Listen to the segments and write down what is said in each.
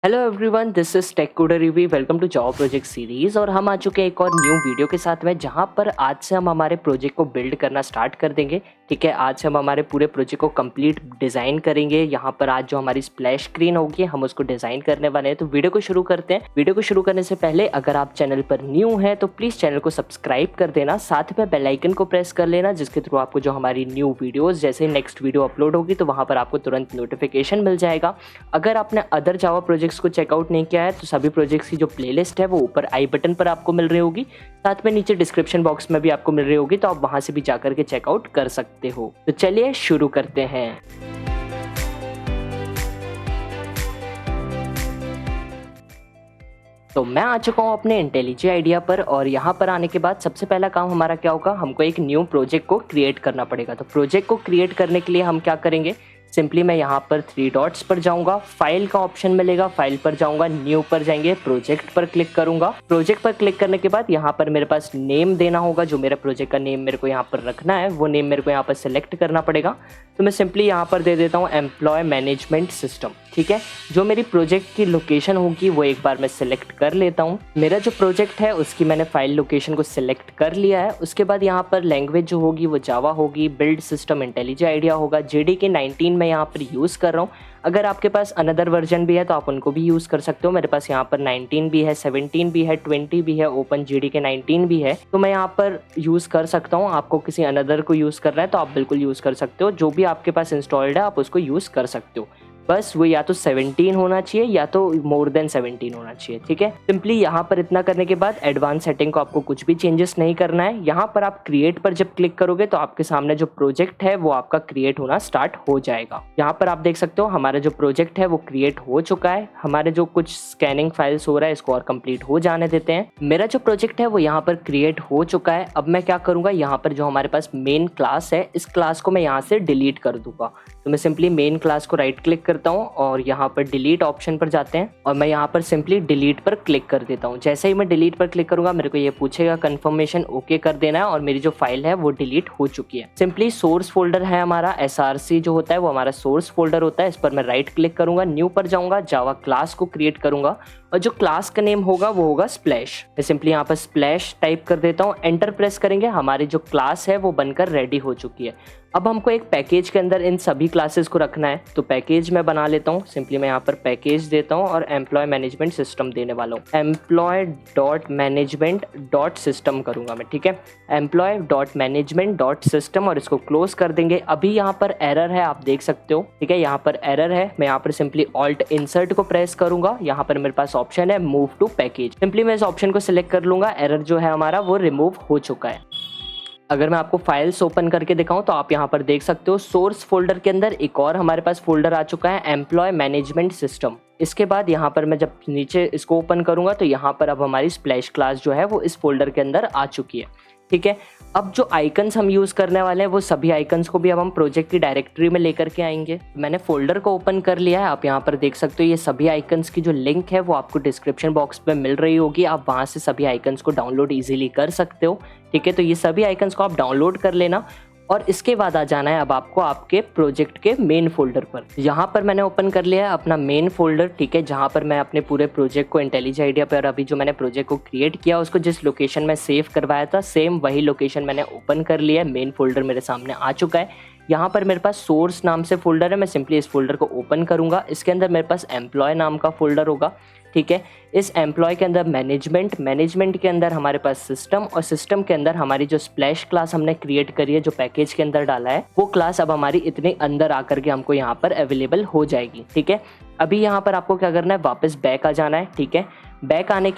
Hello everyone, this is Tech Coder Review. Welcome to Java project series. और हम आ चुके हैं एक और न्यू वीडियो के साथ में, जहां पर आज से हम हमारे प्रोजेक्ट को बिल्ड करना स्टार्ट कर देंगे। ठीक है, आज से हम हमारे पूरे प्रोजेक्ट को कंप्लीट डिजाइन करेंगे। यहाँ पर आज जो हमारी स्प्लैश स्क्रीन होगी हम उसको डिजाइन करने वाले हैं। तो वीडियो को शुरू करते हैं। वीडियो को शुरू करने से पहले अगर आप चैनल पर न्यू हैं तो प्लीज चैनल को सब्सक्राइब कर देना, साथ में बेल आइकन को प्रेस कर लेना, जिसके थ्रू आपको जो हमारी न्यू वीडियोस जैसे नेक्स्ट वीडियो अपलोड होगी तो वहां पर आपको तुरंत नोटिफिकेशन मिल जाएगा। अगर आपने अदर जावा प्रोजेक्ट्स को चेकआउट नहीं किया है तो सभी प्रोजेक्ट्स की जो प्लेलिस्ट है वो ऊपर आई बटन पर आपको मिल रही होगी, साथ में नीचे डिस्क्रिप्शन बॉक्स में भी आपको मिल रही होगी, तो आप वहां से भी जाकर के चेकआउट कर सकते हो। तो चलिए शुरू करते हैं। तो मैं आ चुका हूँ अपने इंटेलिजी आइडिया पर, और यहाँ पर आने के बाद सबसे पहला काम हमारा क्या होगा, हमको एक न्यू प्रोजेक्ट को क्रिएट करना पड़ेगा। तो प्रोजेक्ट को क्रिएट करने के लिए हम क्या करेंगे, सिंपली मैं यहाँ पर 3 डॉट्स पर जाऊंगा, फाइल का ऑप्शन मिलेगा, फाइल पर जाऊंगा, न्यू पर जाएंगे, प्रोजेक्ट पर क्लिक करूंगा। प्रोजेक्ट पर क्लिक करने के बाद यहाँ पर मेरे पास नेम देना होगा, जो मेरा प्रोजेक्ट का नेम मेरे को यहाँ पर रखना है वो नेम मेरे को यहाँ पर सिलेक्ट करना पड़ेगा। तो मैं सिंपली यहाँ पर दे देता हूँ एम्प्लॉय मैनेजमेंट सिस्टम। ठीक है, जो मेरी प्रोजेक्ट की लोकेशन होगी वो एक बार मैं सिलेक्ट कर लेता हूँ। मेरा जो प्रोजेक्ट है उसकी मैंने फाइल लोकेशन को सिलेक्ट कर लिया है। उसके बाद यहाँ पर लैंग्वेज जो होगी वो जावा होगी, बिल्ड सिस्टम इंटेलिजी आइडिया होगा, जेडीके 19 मैं यहाँ पर यूज़ कर रहा हूँ। अगर आपके पास अनदर वर्जन भी है तो आप उनको भी यूज़ कर सकते हो। मेरे पास यहाँ पर 19 भी है, 17 भी है, 20 भी है, ओपन जेडीके 19 भी है, तो मैं यहाँ पर यूज़ कर सकता हूँ। आपको किसी अनदर को यूज़ करना है तो आप बिल्कुल यूज़ कर सकते हो। जो भी आपके पास इंस्टॉल्ड है आप उसको यूज़ कर सकते हो। बस वो या तो 17 होना चाहिए या तो मोर देन 17 होना चाहिए। ठीक है, सिंपली यहाँ पर इतना करने के बाद एडवांस सेटिंग को आपको कुछ भी चेंजेस नहीं करना है। यहाँ पर आप क्रिएट पर जब क्लिक करोगे तो आपके सामने जो प्रोजेक्ट है वो आपका क्रिएट होना स्टार्ट हो जाएगा। यहाँ पर आप देख सकते हो हमारा जो प्रोजेक्ट है वो क्रिएट हो चुका है। हमारे जो कुछ स्कैनिंग फाइल्स हो रहा है इसको और कंप्लीट हो जाने देते हैं। मेरा जो प्रोजेक्ट है वो यहाँ पर क्रिएट हो चुका है। अब मैं क्या करूँगा, यहाँ पर जो हमारे पास मेन क्लास है इस क्लास को मैं यहाँ से डिलीट कर दूंगा। तो मैं सिंपली मेन क्लास को राइट क्लिक करता हूँ और यहाँ पर डिलीट ऑप्शन पर जाते हैं और मैं यहाँ पर सिंपली डिलीट पर क्लिक कर देता हूँ। जैसे ही मैं डिलीट पर क्लिक करूंगा मेरे को ये पूछेगा कंफर्मेशन ओके कर देना है, और मेरी जो फाइल है वो डिलीट हो चुकी है। सिंपली सोर्स फोल्डर है हमारा, SRC जो होता है वो हमारा सोर्स फोल्डर होता है। इस पर मैं राइट क्लिक करूंगा, न्यू पर जाऊंगा, जावा क्लास को क्रिएट करूंगा और जो क्लास का नेम होगा वो होगा स्प्लैश। मैं सिंपली यहाँ पर स्प्लैश टाइप कर देता हूँ, एंटर प्रेस करेंगे, हमारी जो क्लास है वो बनकर रेडी हो चुकी है। अब हमको एक पैकेज के अंदर इन सभी क्लासेस को रखना है, तो पैकेज मैं बना लेता हूँ। सिंपली मैं यहाँ पर पैकेज देता हूँ और एम्प्लॉय मैनेजमेंट सिस्टम देने वाला हूँ। Employ dot management dot system करूँगा मैं। ठीक है, employ dot management dot system, और इसको क्लोज कर देंगे। अभी यहाँ पर एरर है, आप देख सकते हो। ठीक है, यहाँ पर एरर है। मैं यहाँ पर सिंपली ऑल्ट इंसर्ट को प्रेस करूंगा। यहाँ पर मेरे पास ऑप्शन है मूव टू पैकेज, सिंपली मैं इस ऑप्शन को सिलेक्ट कर लूंगा। एरर जो है हमारा वो रिमूव हो चुका है। अगर मैं आपको फाइल्स ओपन करके दिखाऊं तो आप यहाँ पर देख सकते हो सोर्स फोल्डर के अंदर एक और हमारे पास फोल्डर आ चुका है, एम्प्लॉय मैनेजमेंट सिस्टम। इसके बाद यहाँ पर मैं जब नीचे इसको ओपन करूंगा तो यहाँ पर अब हमारी स्प्लैश क्लास जो है वो इस फोल्डर के अंदर आ चुकी है। ठीक है, अब जो आइकन्स हम यूज़ करने वाले हैं वो सभी आइकन्स को भी अब हम प्रोजेक्ट की डायरेक्टरी में लेकर के आएंगे। मैंने फोल्डर को ओपन कर लिया है, आप यहाँ पर देख सकते हो ये सभी आइकन्स की जो लिंक है वो आपको डिस्क्रिप्शन बॉक्स में मिल रही होगी। आप वहाँ से सभी आइकन्स को डाउनलोड इजीली कर सकते हो। ठीक है, तो ये सभी आइकन्स को आप डाउनलोड कर लेना और इसके बाद आ जाना है अब आपको आपके प्रोजेक्ट के मेन फोल्डर पर। यहाँ पर मैंने ओपन कर लिया है अपना मेन फोल्डर। ठीक है, जहाँ पर मैं अपने पूरे प्रोजेक्ट को इंटेलिजी आइडिया पर अभी जो मैंने प्रोजेक्ट को क्रिएट किया उसको जिस लोकेशन में सेव करवाया था सेम वही लोकेशन मैंने ओपन कर लिया है। मेन फोल्डर मेरे सामने आ चुका है। यहाँ पर मेरे पास सोर्स नाम से फोल्डर है, मैं सिंपली इस फोल्डर को ओपन करूंगा। इसके अंदर मेरे पास एम्प्लॉय नाम का फोल्डर होगा। ठीक है, इस एम्प्लॉय के अंदर मैनेजमेंट के अंदर हमारे पास सिस्टम, और सिस्टम के अंदर हमारी जो स्प्लैश क्लास हमने क्रिएट करी है जो पैकेज के अंदर डाला है वो क्लास अब हमारी इतने अंदर आकर के हमको यहाँ पर अवेलेबल हो जाएगी। ठीक है, अभी यहाँ पर आपको क्या करना है, वापस बैक आ जाना है। ठीक है, बैक आने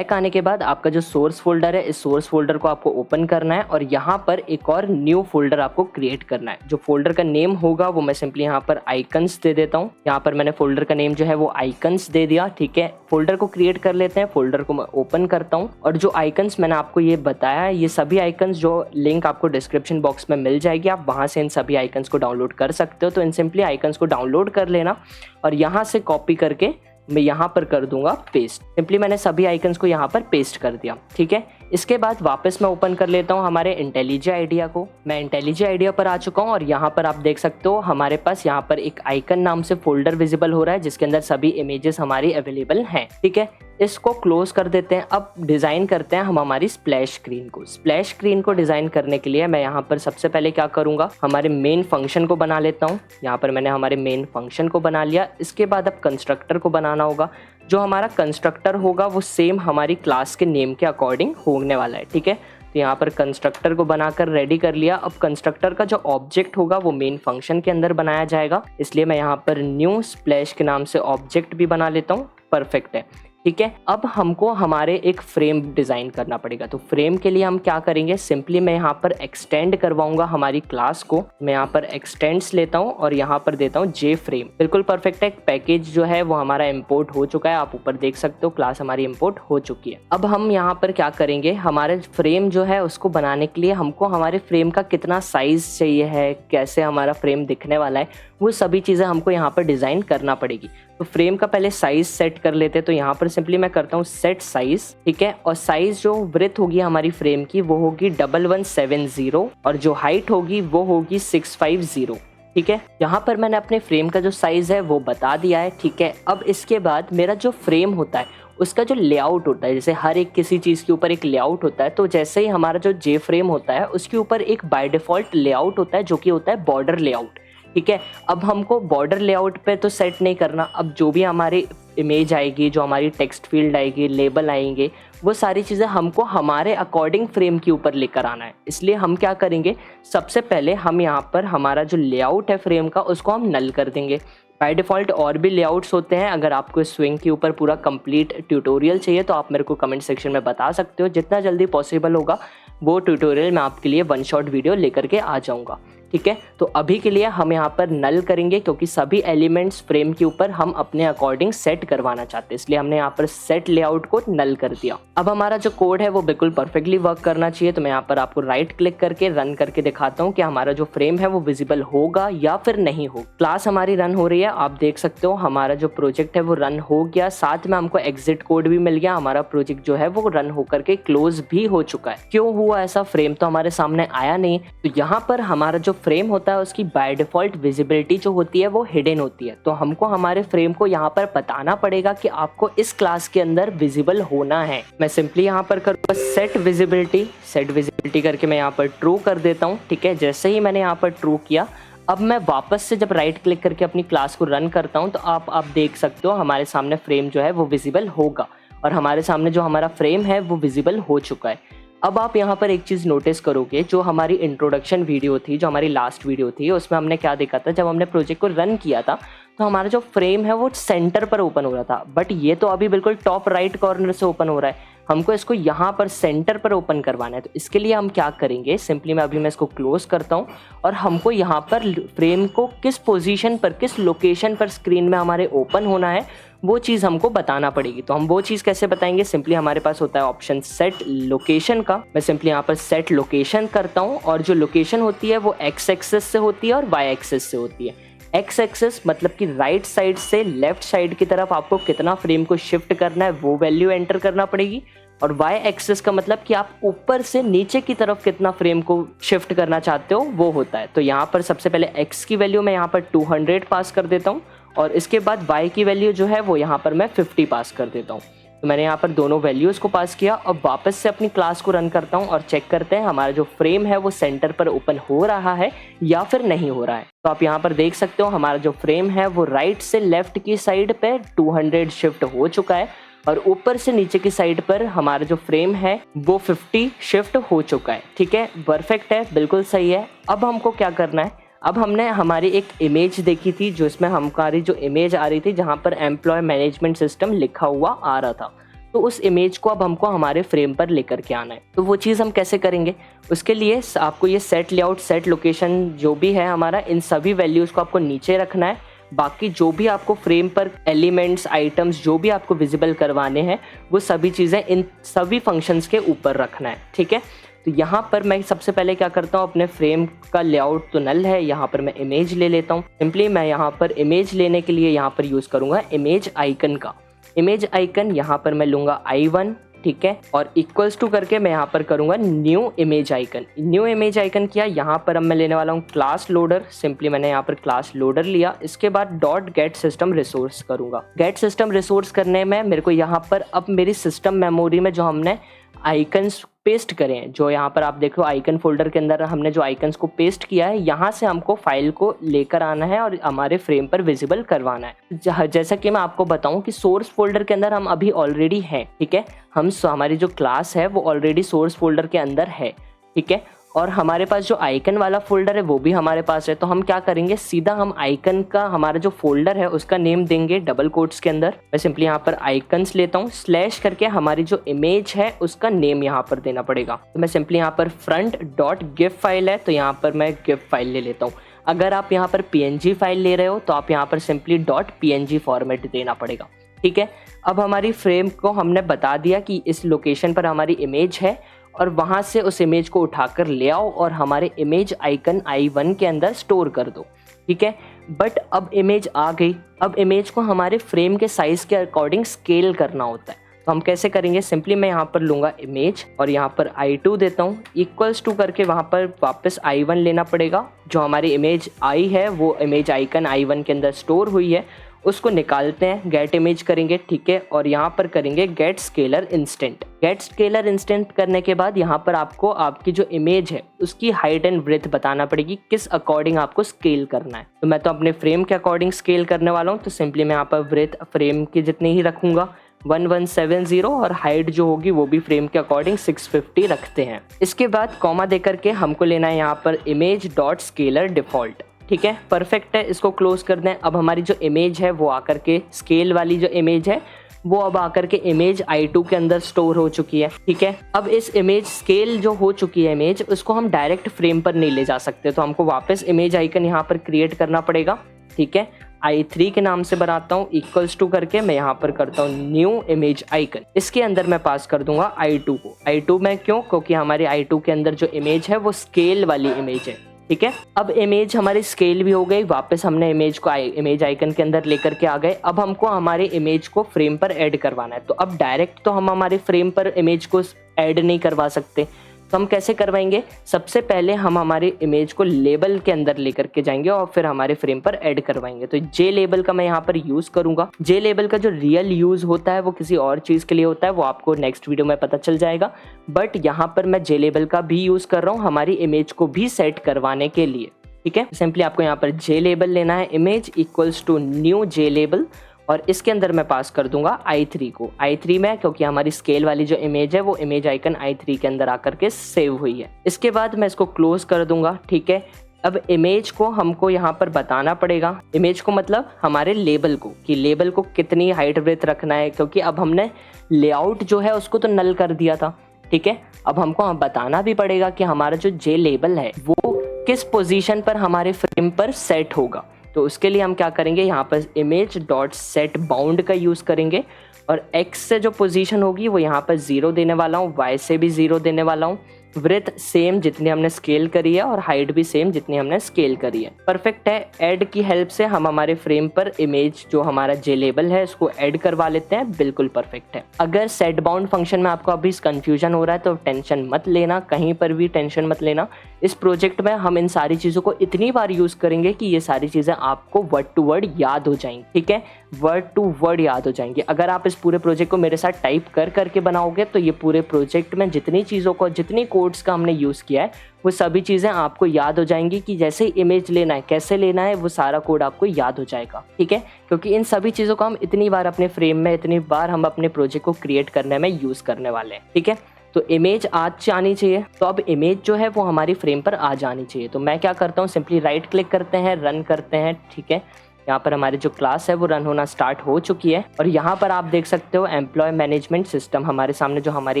के बाद आपका जो सोर्स फोल्डर है इस सोर्स फोल्डर को आपको ओपन करना है और यहाँ पर एक और न्यू फोल्डर आपको क्रिएट करना है। जो फोल्डर का नेम होगा वो मैं सिंपली यहाँ पर आइकन्स दे देता हूँ। यहाँ पर मैंने फोल्डर का नेम जो है वो आइकन्स दे दिया। ठीक है, फोल्डर को क्रिएट कर लेते हैं। फोल्डर को मैं ओपन करता हूँ और जो आइकन्स मैंने आपको ये बताया है ये सभी आइकन्स जो लिंक आपको डिस्क्रिप्शन बॉक्स में मिल जाएगी, आप वहाँ से इन सभी आइकन्स को डाउनलोड कर सकते हो। तो इन सिंपली आइकन्स को डाउनलोड कर लेना और यहाँ से कॉपी करके मैं यहाँ पर कर दूंगा पेस्ट। सिंपली मैंने सभी आइकन्स को यहाँ पर पेस्ट कर दिया। ठीक है, इसके बाद वापस मैं ओपन कर लेता हूँ हमारे इंटेलिजे आइडिया को। मैं इंटेलिजे आइडिया पर आ चुका हूँ और यहाँ पर आप देख सकते हो हमारे पास यहाँ पर एक आइकन नाम से फोल्डर विजिबल हो रहा है जिसके अंदर सभी इमेजेस हमारी अवेलेबल हैं। ठीक है, इसको क्लोज कर देते हैं। अब डिज़ाइन करते हैं हम हमारी स्प्लैश स्क्रीन को। स्प्लैश स्क्रीन को डिज़ाइन करने के लिए मैं यहाँ पर सबसे पहले क्या करूँगा, हमारे मेन फंक्शन को बना लेता हूँ। यहाँ पर मैंने हमारे मेन फंक्शन को बना लिया। इसके बाद अब कंस्ट्रक्टर को बनाना होगा। जो हमारा कंस्ट्रक्टर होगा वो सेम हमारी क्लास के नेम के अकॉर्डिंग होने वाला है। ठीक है, तो यहाँ पर कंस्ट्रक्टर को बनाकर रेडी कर लिया। अब कंस्ट्रक्टर का जो ऑब्जेक्ट होगा वो मेन फंक्शन के अंदर बनाया जाएगा, इसलिए मैं यहाँ पर न्यू स्प्लैश के नाम से ऑब्जेक्ट भी बना लेता हूँ। परफेक्ट है। ठीक है, अब हमको हमारे एक फ्रेम डिज़ाइन करना पड़ेगा। तो फ्रेम के लिए हम क्या करेंगे, सिंपली मैं यहाँ पर एक्सटेंड करवाऊंगा हमारी क्लास को। मैं यहाँ पर एक्सटेंड्स लेता हूँ और यहाँ पर देता हूँ जे फ्रेम। बिल्कुल परफेक्ट है। पैकेज जो है वो हमारा इंपोर्ट हो चुका है, आप ऊपर देख सकते हो क्लास हमारी इंपोर्ट हो चुकी है। अब हम यहाँ पर क्या करेंगे, हमारे फ्रेम जो है उसको बनाने के लिए हमको हमारे फ्रेम का कितना साइज चाहिए है, कैसे हमारा फ्रेम दिखने वाला है, वो सभी चीज़ें हमको यहाँ पर डिज़ाइन करना पड़ेगी। तो फ्रेम का पहले साइज सेट कर लेते हैं। तो यहाँ पर सिंपली मैं करता हूँ सेट साइज। ठीक है, और साइज जो विड्थ होगी हमारी फ्रेम की वो होगी 1170 और जो हाइट होगी वो होगी 650। ठीक है, यहाँ पर मैंने अपने फ्रेम का जो साइज है वो बता दिया है। ठीक है, अब इसके बाद मेरा जो फ्रेम होता है उसका जो लेआउट होता है, जैसे हर एक किसी चीज़ के ऊपर एक लेआउट होता है, तो जैसे ही हमारा जो जे फ्रेम होता है उसके ऊपर एक बाय डिफ़ॉल्ट लेआउट होता है जो कि होता है बॉर्डर लेआउट। ठीक है, अब हमको बॉर्डर लेआउट पे तो सेट नहीं करना। अब जो भी हमारी इमेज आएगी, जो हमारी टेक्स्ट फील्ड आएगी, लेबल आएंगे, वो सारी चीज़ें हमको हमारे अकॉर्डिंग फ्रेम के ऊपर लेकर आना है। इसलिए हम क्या करेंगे, सबसे पहले हम यहाँ पर हमारा जो लेआउट है फ्रेम का उसको हम नल कर देंगे। बाय डिफ़ॉल्ट और भी लेआउट्स होते हैं। अगर आपको स्विंग के ऊपर पूरा कंप्लीट ट्यूटोरियल चाहिए तो आप मेरे को कमेंट सेक्शन में बता सकते हो। जितना जल्दी पॉसिबल होगा वो ट्यूटोरियल मैं आपके लिए वन शॉट वीडियो लेकर के आ जाऊँगा। ठीक है, तो अभी के लिए हम यहाँ पर नल करेंगे क्योंकि सभी एलिमेंट्स फ्रेम के ऊपर हम अपने अकॉर्डिंग सेट करवाना चाहते हैं, इसलिए हमने यहाँ पर सेट लेआउट को नल कर दिया। अब हमारा जो कोड है वो बिल्कुल परफेक्टली वर्क करना चाहिए। तो मैं यहाँ पर आपको राइट क्लिक करके रन करके दिखाता हूँ कि हमारा जो फ्रेम है वो विजिबल होगा या फिर नहीं हो। क्लास हमारी रन हो रही है, आप देख सकते हो हमारा जो प्रोजेक्ट है वो रन हो गया। साथ में हमको एग्जिट कोड भी मिल गया। हमारा प्रोजेक्ट जो है वो रन होकर के क्लोज भी हो चुका है। क्यों हुआ ऐसा, फ्रेम तो हमारे सामने आया नहीं। तो यहाँ पर हमारा जो फ्रेम होता है उसकी बाय डिफॉल्ट विजिबिलिटी जो होती है वो हिडन होती है। तो हमको हमारे फ्रेम को यहाँ पर बताना पड़ेगा कि आपको इस क्लास के अंदर विजिबल होना है। मैं सिंपली यहाँ पर करूँगा सेट विजिबिलिटी करके मैं यहाँ पर ट्रू कर देता हूँ। ठीक है, जैसे ही मैंने यहाँ पर ट्रू किया, अब मैं वापस से जब राइट क्लिक करके अपनी क्लास को रन करता हूँ तो आप देख सकते हो हमारे सामने फ्रेम जो है वो विजिबल होगा और हमारे सामने जो हमारा फ्रेम है वो विजिबल हो चुका है। अब आप यहाँ पर एक चीज़ नोटिस करोगे, जो हमारी इंट्रोडक्शन वीडियो थी, जो हमारी लास्ट वीडियो थी, उसमें हमने क्या देखा था, जब हमने प्रोजेक्ट को रन किया था तो हमारा जो फ्रेम है वो सेंटर पर ओपन हो रहा था, बट ये तो अभी बिल्कुल टॉप राइट कॉर्नर से ओपन हो रहा है। हमको इसको यहाँ पर सेंटर पर ओपन करवाना है। तो इसके लिए हम क्या करेंगे, सिंपली मैं इसको क्लोज करता हूँ और हमको यहाँ पर फ्रेम को किस पोजीशन पर, किस लोकेशन पर स्क्रीन में हमारे ओपन होना है वो चीज़ हमको बताना पड़ेगी। तो हम वो चीज़ कैसे बताएंगे, सिंपली हमारे पास होता है ऑप्शन सेट लोकेशन का। मैं सिंपली यहाँ पर सेट लोकेशन करता हूँ और जो लोकेशन होती है वो एक्स एक्सेस से होती है और वाई एक्सेस से होती है। एक्स एक्सेस मतलब कि राइट साइड से लेफ्ट साइड की तरफ आपको कितना फ्रेम को शिफ्ट करना है वो वैल्यू एंटर करना पड़ेगी, और वाई एक्सेस का मतलब कि आप ऊपर से नीचे की तरफ कितना फ्रेम को शिफ्ट करना चाहते हो वो होता है। तो यहाँ पर सबसे पहले एक्स की वैल्यू मैं यहाँ पर 200 पास कर देता हूँ और इसके बाद वाई की वैल्यू जो है वो यहाँ पर मैं 50 पास कर देता हूँ। तो मैंने यहाँ पर दोनों वैल्यूज़ को पास किया। अब वापस से अपनी क्लास को रन करता हूँ और चेक करते हैं हमारा जो फ्रेम है वो सेंटर पर ओपन हो रहा है या फिर नहीं हो रहा है। तो आप यहाँ पर देख सकते हो हमारा जो फ्रेम है वो राइट से लेफ्ट की साइड पे 200 शिफ्ट हो चुका है और ऊपर से नीचे की साइड पर हमारा जो फ्रेम है वो 50 शिफ्ट हो चुका है। ठीक है, परफेक्ट है, बिल्कुल सही है। अब हमको क्या करना है, अब हमने हमारी एक इमेज देखी थी जो इसमें हमारी जो इमेज आ रही थी जहाँ पर एम्प्लॉय मैनेजमेंट सिस्टम लिखा हुआ आ रहा था, तो उस इमेज को अब हमको हमारे फ्रेम पर लेकर के आना है। तो वो चीज़ हम कैसे करेंगे, उसके लिए आपको ये सेट लेआउट, सेट लोकेशन जो भी है हमारा, इन सभी वैल्यूज़ को आपको नीचे रखना है। बाकी जो भी आपको फ्रेम पर एलिमेंट्स, आइटम्स जो भी आपको विजिबल करवाने हैं वो सभी चीज़ें इन सभी फंक्शंस के ऊपर रखना है। ठीक है, तो यहाँ पर मैं सबसे पहले क्या करता हूँ, अपने फ्रेम का लेआउट तो नल है, यहाँ पर मैं इमेज ले लेता हूँ। सिंपली मैं यहाँ पर इमेज लेने के लिए यहाँ पर यूज़ करूँगा इमेज आइकन का। इमेज आइकन यहाँ पर मैं लूँगा I1। ठीक है, और इक्वल्स टू करके मैं यहाँ पर करूंगा new image icon. New image icon किया, यहाँ पर अब मैं लेने वाला हूँ क्लास लोडर। सिंपली मैंने यहाँ पर क्लास लोडर लिया, इसके बाद डॉट गेट सिस्टम रिसोर्स करूंगा। गेट सिस्टम रिसोर्स करने में मेरे को यहाँ पर अब मेरी सिस्टम मेमोरी में जो हमने आइकन्स पेस्ट करें हैं, जो यहाँ पर आप देख लो आइकन फोल्डर के अंदर हमने जो आइकन्स को पेस्ट किया है, यहाँ से हमको फाइल को लेकर आना है और हमारे फ्रेम पर विजिबल करवाना है। जैसा कि मैं आपको बताऊं कि सोर्स फोल्डर के अंदर हम अभी ऑलरेडी हैं, ठीक है, हमारी जो क्लास है वो ऑलरेडी सोर्स फोल्डर के अंदर है, ठीक है, और हमारे पास जो आइकन वाला फोल्डर है वो भी हमारे पास है। तो हम क्या करेंगे, सीधा हम आइकन का हमारा जो फोल्डर है उसका नेम देंगे डबल कोट्स के अंदर। मैं सिंपली यहाँ पर आइकन्स लेता हूँ, स्लैश करके हमारी जो इमेज है उसका नेम यहाँ पर देना पड़ेगा। तो मैं सिंपली यहाँ पर फ्रंट डॉट गिफ फाइल है तो यहाँ पर मैं गिफ फाइल ले लेता हूँ। अगर आप यहाँ पर PNG फाइल ले रहे हो तो आप यहाँ पर सिंपली डॉट PNG फॉर्मेट देना पड़ेगा, ठीक है। अब हमारी फ्रेम को हमने बता दिया कि इस लोकेशन पर हमारी इमेज है और वहाँ से उस इमेज को उठाकर ले आओ और हमारे इमेज आइकन I1 के अंदर स्टोर कर दो, ठीक है। बट अब इमेज आ गई, अब इमेज को हमारे फ्रेम के साइज के अकॉर्डिंग स्केल करना होता है। तो हम कैसे करेंगे, सिंपली मैं यहाँ पर लूँगा इमेज और यहाँ पर I2 देता हूँ, इक्वल्स टू करके वहाँ पर वापस I1 लेना पड़ेगा। जो हमारी इमेज आई है वो इमेज आइकन I1 के अंदर स्टोर हुई है, उसको निकालते हैं, गेट इमेज करेंगे, ठीक है, और यहाँ पर करेंगे get scaler instant. Get scaler instant करने के बाद यहाँ पर आपको आपकी जो इमेज है उसकी हाइट एंड ब्रेथ बताना पड़ेगी, किस अकॉर्डिंग आपको स्केल करना है। तो मैं तो अपने फ्रेम के अकॉर्डिंग स्केल करने वाला हूँ, तो सिंपली मैं यहाँ पर ब्रेथ फ्रेम की जितनी ही रखूंगा 1170 और हाइट जो होगी वो भी फ्रेम के अकॉर्डिंग 650 रखते हैं। इसके बाद कॉमा देकर के हमको लेना है यहाँ पर इमेज डॉट स्केलर डिफॉल्ट, ठीक है, परफेक्ट है, इसको क्लोज कर दें। अब हमारी जो इमेज है वो आकर के स्केल वाली जो इमेज है वो अब आकर के इमेज I2 के अंदर स्टोर हो चुकी है, ठीक है। अब इस इमेज स्केल जो हो चुकी है इमेज, उसको हम डायरेक्ट फ्रेम पर नहीं ले जा सकते, तो हमको वापस इमेज आइकन यहाँ पर क्रिएट करना पड़ेगा, ठीक है। I3 के नाम से बनाता हूँ, इक्वल्स टू करके मैं यहाँ पर करता हूँ न्यू इमेज आइकन। इसके अंदर मैं पास कर दूंगा I2 को। I2 में क्यों, क्योंकि हमारे I2 के अंदर जो इमेज है वो स्केल वाली इमेज है, ठीक है। अब इमेज हमारी स्केल भी हो गई, वापस हमने इमेज को इमेज आइकन के अंदर लेकर के आ गए। अब हमको हमारे इमेज को फ्रेम पर ऐड करवाना है, तो अब डायरेक्ट तो हम हमारे फ्रेम पर इमेज को ऐड नहीं करवा सकते, तो हम कैसे करवाएंगे, सबसे पहले हम हमारी इमेज को लेबल के अंदर लेकर के जाएंगे और फिर हमारे फ्रेम पर ऐड करवाएंगे। तो जे लेबल का मैं यहाँ पर यूज करूंगा। जे लेबल का जो रियल यूज होता है वो किसी और चीज के लिए होता है, वो आपको नेक्स्ट वीडियो में पता चल जाएगा, बट यहाँ पर मैं जे लेबल का भी यूज कर रहा हूँ हमारी इमेज को भी सेट करवाने के लिए, ठीक है। सिंपली आपको यहाँ पर जे लेबल लेना है, image equals to new J label, और इसके अंदर मैं पास कर दूंगा I3 को। I3 में क्योंकि हमारी स्केल वाली जो इमेज है वो इमेज आइकन I3 के अंदर आकर के सेव हुई है। इसके बाद मैं इसको क्लोज कर दूंगा, ठीक है। अब इमेज को हमको यहाँ पर बताना पड़ेगा, इमेज को मतलब हमारे लेबल को, कि लेबल को कितनी हाइट ब्रेथ रखना है, क्योंकि अब हमने लेआउट जो है उसको तो नल कर दिया था, ठीक है। अब हमको बताना भी पड़ेगा कि हमारा जो जे लेबल है वो किस पोजीशन पर हमारे फ्रेम पर सेट होगा। तो उसके लिए हम क्या करेंगे, यहाँ पर इमेज डॉट सेट बाउंड का यूज़ करेंगे और x से जो पोजीशन होगी वो यहाँ पर 0 देने वाला हूँ, y से भी 0 देने वाला हूँ, ब्रेथ सेम जितनी हमने स्केल करी है और हाइट भी सेम जितनी हमने स्केल करी है। परफेक्ट है। ऐड की हेल्प से हम हमारे फ्रेम पर इमेज जो हमारा जे लेबल है उसको ऐड करवा लेते हैं, बिल्कुल परफेक्ट है। अगर सेट बाउंड फंक्शन में आपको अभी कंफ्यूजन हो रहा है तो टेंशन मत लेना, कहीं पर भी टेंशन मत लेना। इस प्रोजेक्ट में हम इन सारी चीज़ों को इतनी बार यूज़ करेंगे कि ये सारी चीज़ें आपको वर्ड टू वर्ड याद हो जाएंगी, ठीक है, वर्ड टू वर्ड याद हो जाएंगी। अगर आप इस पूरे प्रोजेक्ट को मेरे साथ टाइप कर करके बनाओगे तो ये पूरे प्रोजेक्ट में जितनी चीज़ों को, जितनी कोड्स का हमने यूज़ किया है वो सभी चीज़ें आपको याद हो जाएंगी, कि जैसे इमेज लेना है, कैसे लेना है, वो सारा कोड आपको याद हो जाएगा, ठीक है। क्योंकि इन सभी चीज़ों को हम इतनी बार अपने फ्रेम में, इतनी बार हम अपने प्रोजेक्ट को क्रिएट करने में यूज़ करने वाले हैं, ठीक है। तो इमेज आज आनी चाहिए, तो अब इमेज जो है वो हमारी फ्रेम पर आ जानी चाहिए। तो मैं क्या करता हूँ, सिंपली राइट क्लिक करते हैं, रन करते हैं, ठीक है। यहाँ पर हमारी जो क्लास है वो रन होना स्टार्ट हो चुकी है और यहाँ पर आप देख सकते हो एम्प्लॉय मैनेजमेंट सिस्टम, हमारे सामने जो हमारी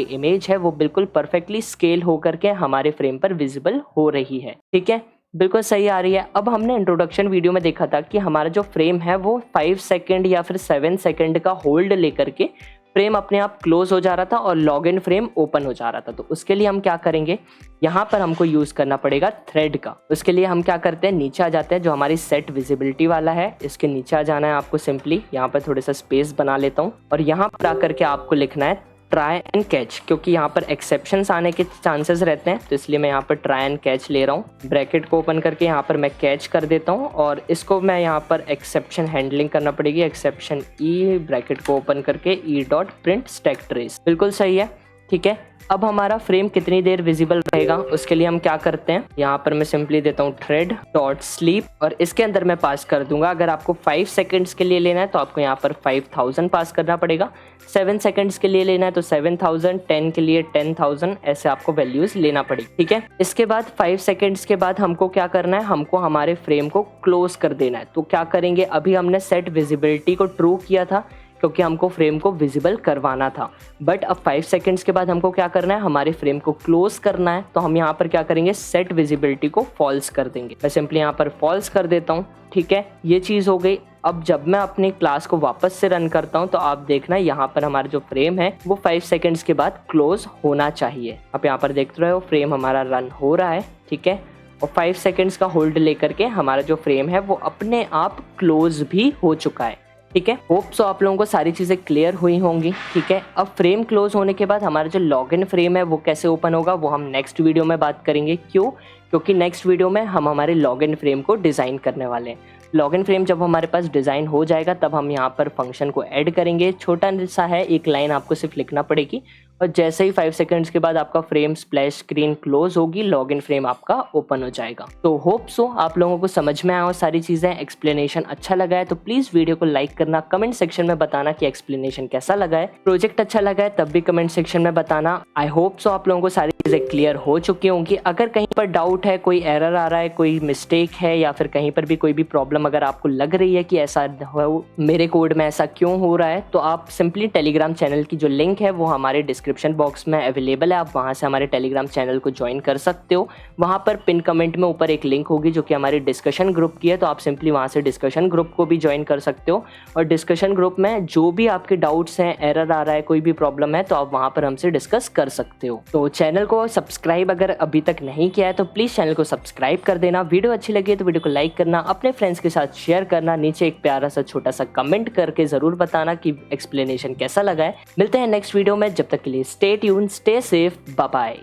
इमेज है वो बिल्कुल परफेक्टली स्केल होकर के हमारे फ्रेम पर विजिबल हो रही है, ठीक है, बिल्कुल सही आ रही है। अब हमने इंट्रोडक्शन वीडियो में देखा था कि हमारा जो फ्रेम है वो 5 सेकेंड या फिर 7 सेकेंड का होल्ड लेकर के फ्रेम अपने आप क्लोज हो जा रहा था और लॉग इन फ्रेम ओपन हो जा रहा था। तो उसके लिए हम क्या करेंगे, यहाँ पर हमको यूज करना पड़ेगा थ्रेड का। उसके लिए हम क्या करते हैं, नीचे आ जाते हैं, जो हमारी सेट विजिबिलिटी वाला है इसके नीचे आ जाना है आपको। सिंपली यहाँ पर थोड़ा सा स्पेस बना लेता हूँ और यहाँ पर आकर के आपको लिखना है ट्राई एंड कैच, क्योंकि यहाँ पर एक्सेप्शंस आने के चांसेस रहते हैं, तो इसलिए मैं यहाँ पर ट्राई एंड कैच ले रहा हूँ। ब्रैकेट को ओपन करके यहाँ पर मैं कैच कर देता हूँ और इसको मैं यहाँ पर एक्सेप्शन हैंडलिंग करना पड़ेगी। एक्सेप्शन ई, ब्रैकेट को ओपन करके E dot print stack trace, बिल्कुल सही है, ठीक है। अब हमारा फ्रेम कितनी देर विजिबल रहेगा उसके लिए हम क्या करते हैं, यहाँ पर मैं सिंपली देता हूँ थ्रेड डॉट स्लीप और इसके अंदर मैं पास कर दूंगा, अगर आपको 5 सेकंड्स के लिए लेना है तो आपको यहाँ पर 5000 पास करना पड़ेगा, 7 सेकंड्स के लिए लेना है तो 7000, 10 के लिए 10,000, ऐसे आपको वैल्यूज लेना पड़ेगी, ठीक है। इसके बाद 5 सेकंड्स के बाद हमको क्या करना है, हमको हमारे फ्रेम को क्लोज कर देना है। तो क्या करेंगे, अभी हमने सेट विजिबिलिटी को ट्रू किया था क्योंकि हमको फ्रेम को विजिबल करवाना था, बट अब 5 सेकंड्स के बाद हमको क्या करना है, हमारे फ्रेम को क्लोज करना है। तो हम यहाँ पर क्या करेंगे, सेट विजिबिलिटी को फॉल्स कर देंगे। मैं सिंपली यहाँ पर फॉल्स कर देता हूँ, ठीक है, ये चीज़ हो गई। अब जब मैं अपनी क्लास को वापस से रन करता हूँ तो आप देखना यहाँ पर हमारा जो फ्रेम है वो 5 सेकंड्स के बाद क्लोज होना चाहिए। आप यहाँ पर देख रहे हो फ्रेम हमारा रन हो रहा है, ठीक है, और 5 सेकंड्स का होल्ड लेकर के हमारा जो फ्रेम है वो अपने आप क्लोज भी हो चुका है, ठीक है। होप सो आप लोगों को सारी चीज़ें क्लियर हुई होंगी, ठीक है। अब फ्रेम क्लोज होने के बाद हमारा जो लॉगिन फ्रेम है वो कैसे ओपन होगा वो हम नेक्स्ट वीडियो में बात करेंगे। क्यों, क्योंकि नेक्स्ट वीडियो में हम हमारे लॉगिन फ्रेम को डिज़ाइन करने वाले हैं। लॉगिन फ्रेम जब हमारे पास डिज़ाइन हो जाएगा तब हम यहाँ पर फंक्शन को ऐड करेंगे। छोटा सा है, एक लाइन आपको सिर्फ लिखना पड़ेगी और जैसे ही 5 सेकंड्स के बाद आपका फ्रेम स्प्लैश स्क्रीन क्लोज होगी, लॉगिन फ्रेम आपका ओपन हो जाएगा। तो होप सो आप लोगों को समझ में आया हो सारी चीज़ें, एक्सप्लेनेशन अच्छा लगा है तो प्लीज़ वीडियो को लाइक करना, कमेंट सेक्शन में बताना कि एक्सप्लेनेशन कैसा लगा है। प्रोजेक्ट अच्छा लगा है तब भी कमेंट सेक्शन में बताना। आई होप सो आप लोगों को सारी चीज़ें क्लियर हो चुकी होंगी। अगर कहीं पर डाउट है, कोई एरर आ रहा है, कोई मिस्टेक है या फिर कहीं पर भी कोई भी प्रॉब्लम अगर आपको लग रही है कि ऐसा मेरे कोड में ऐसा क्यों हो रहा है, तो आप सिंपली टेलीग्राम चैनल की जो लिंक है वो हमारे डिस्क्रिप्शन बॉक्स में अवेलेबल है, आप वहां से हमारे टेलीग्राम चैनल को ज्वाइन कर सकते हो। वहां पर पिन कमेंट में ऊपर एक लिंक होगी जो कि हमारे डिस्कशन ग्रुप की है, तो आप सिंपली वहां से डिस्कशन ग्रुप को भी ज्वाइन कर सकते हो। और डिस्कशन ग्रुप में जो भी आपके डाउट्स हैं, एरर आ रहा है, कोई भी प्रॉब्लम है, तो आप वहां पर हमसे डिस्कस कर सकते हो। तो चैनल को सब्सक्राइब अगर अभी तक नहीं किया है तो प्लीज चैनल को सब्सक्राइब कर देना। वीडियो अच्छी लगी है तो वीडियो को लाइक करना, अपने फ्रेंड्स के साथ शेयर करना, नीचे एक प्यारा सा छोटा सा कमेंट करके जरूर बताना कि एक्सप्लेनेशन कैसा लगा है। मिलते हैं नेक्स्ट वीडियो में, जब तक के लिए stay tune, stay safe, bye bye.